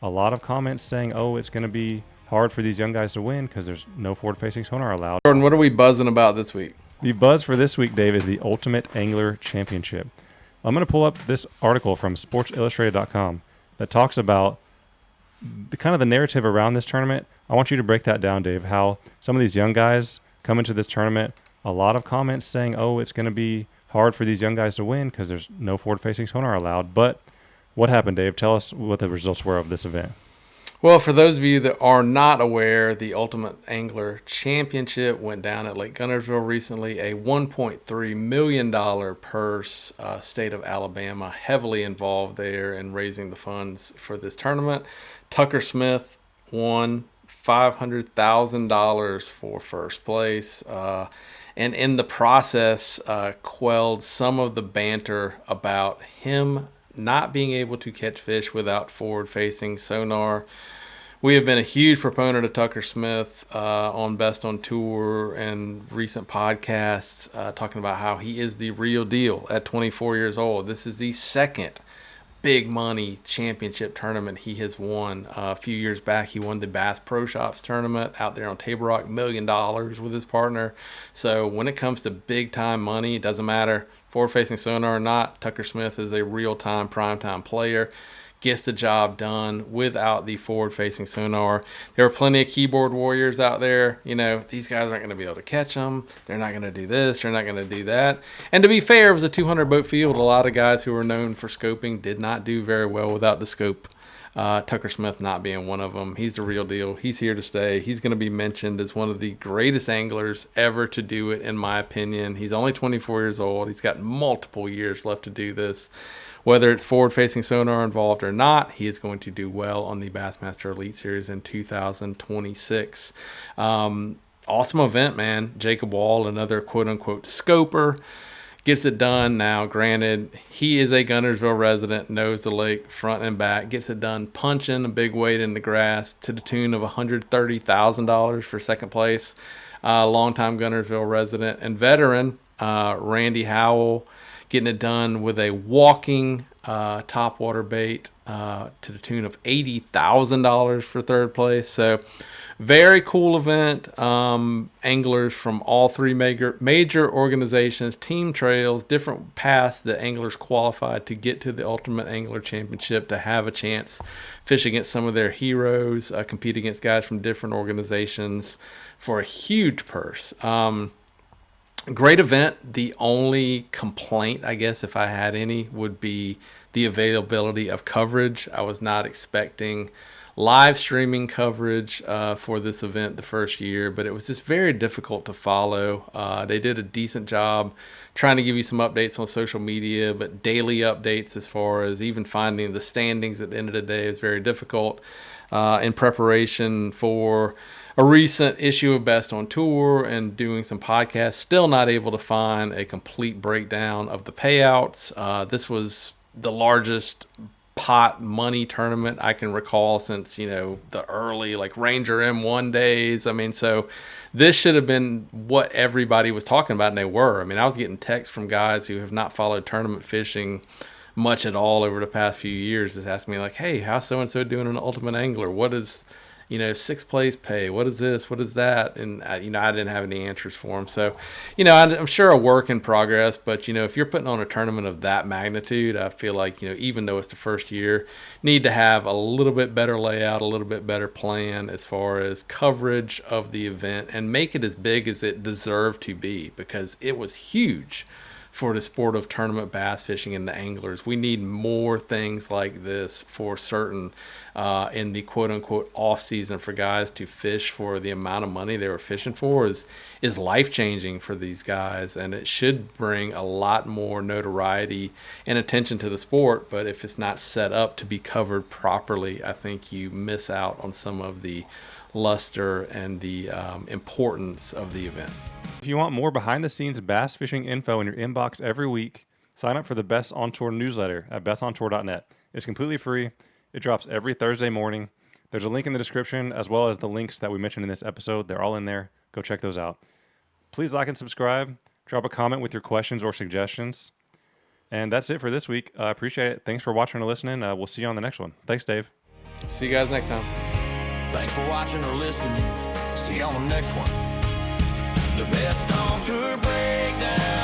A lot of comments saying, oh, it's going to be hard for these young guys to win because there's no forward-facing sonar allowed. Jordan, what are we buzzing about this week? The buzz for this week, Dave, is the Ultimate Angler Championship. I'm going to pull up this article from SportsIllustrated.com that talks about the kind of the narrative around this tournament. I want you to break that down, Dave, how some of these young guys come into this tournament. A lot of comments saying, oh, it's going to be hard for these young guys to win because there's no forward-facing sonar allowed. But what happened, Dave? Tell us what the results were of this event. Well, for those of you that are not aware, the Ultimate Angler Championship went down at Lake Guntersville recently, a $1.3 million purse. State of Alabama heavily involved there in raising the funds for this tournament. Tucker Smith won $500,000 for first place. And in the process, quelled some of the banter about him not being able to catch fish without forward-facing sonar. We have been a huge proponent of Tucker Smith on Best on Tour and recent podcasts, talking about how he is the real deal at 24 years old. This is the second big money championship tournament he has won. A few years back, he won the Bass Pro Shops tournament out there on Table Rock, $1 million with his partner. So when it comes to big time money, it doesn't matter forward facing sonar or not. Tucker Smith is a real time, prime time player. Gets the job done without the forward facing sonar. There are plenty of keyboard warriors out there. You know, these guys aren't going to be able to catch them. They're not going to do this. They're not going to do that. And to be fair, it was a 200 boat field. A lot of guys who were known for scoping did not do very well without the scope. Tucker Smith not being one of them. He's the real deal. He's here to stay. He's going to be mentioned as one of the greatest anglers ever to do it, in my opinion. He's only 24 years old. He's got multiple years left to do this. Whether it's forward-facing sonar involved or not, he is going to do well on the Bassmaster Elite Series in 2026. Awesome event, man. Jacob Wall, another quote-unquote scoper, gets it done. Now, granted, he is a Guntersville resident, knows the lake front and back, gets it done punching a big weight in the grass to the tune of $130,000 for second place. Longtime Guntersville resident and veteran, Randy Howell, getting it done with a walking topwater bait to the tune of $80,000 for third place. So very cool event. Anglers from all three major organizations, team trails, different paths that anglers qualified to get to the Ultimate Angler Championship to have a chance, fish against some of their heroes, compete against guys from different organizations for a huge purse. Great event. The only complaint, I guess, if I had any, would be the availability of coverage. I was not expecting live streaming coverage for this event the first year, but it was just very difficult to follow. They did a decent job trying to give you some updates on social media, but daily updates as far as even finding the standings at the end of the day is very difficult. In preparation for a recent issue of Best on Tour and doing some podcasts, still not able to find a complete breakdown of the payouts. This was the largest pot money tournament I can recall since, the early like Ranger M1 days. I mean, so this should have been what everybody was talking about, and they were. I mean, I was getting texts from guys who have not followed tournament fishing much at all over the past few years, just asking me like, hey, how's so-and-so doing an Ultimate Angler? What is sixth place pay? What is this? What is that? And, I didn't have any answers for them. So, I'm sure a work in progress, but, if you're putting on a tournament of that magnitude, I feel like, even though it's the first year, need to have a little bit better layout, a little bit better plan as far as coverage of the event and make it as big as it deserved to be, because it was huge for the sport of tournament bass fishing and the anglers. We need more things like this for certain in the quote-unquote off-season for guys to fish for the amount of money they were fishing for is life-changing for these guys, and it should bring a lot more notoriety and attention to the sport. But if it's not set up to be covered properly, I think you miss out on some of the luster and the importance of the event. If you want more behind-the-scenes bass fishing info in your inbox every week, sign up for the Best on Tour newsletter at bestontour.net. It's completely free. It drops every Thursday morning. There's a link in the description, as well as the links that we mentioned in this episode. They're all in there. Go check those out. Please like and subscribe. Drop a comment with your questions or suggestions. And that's it for this week. I appreciate it. Thanks for watching and listening. We'll see you on the next one. Thanks, Dave. See you guys next time. Thanks for watching or listening. See you on the next one. The best on tour breakdown.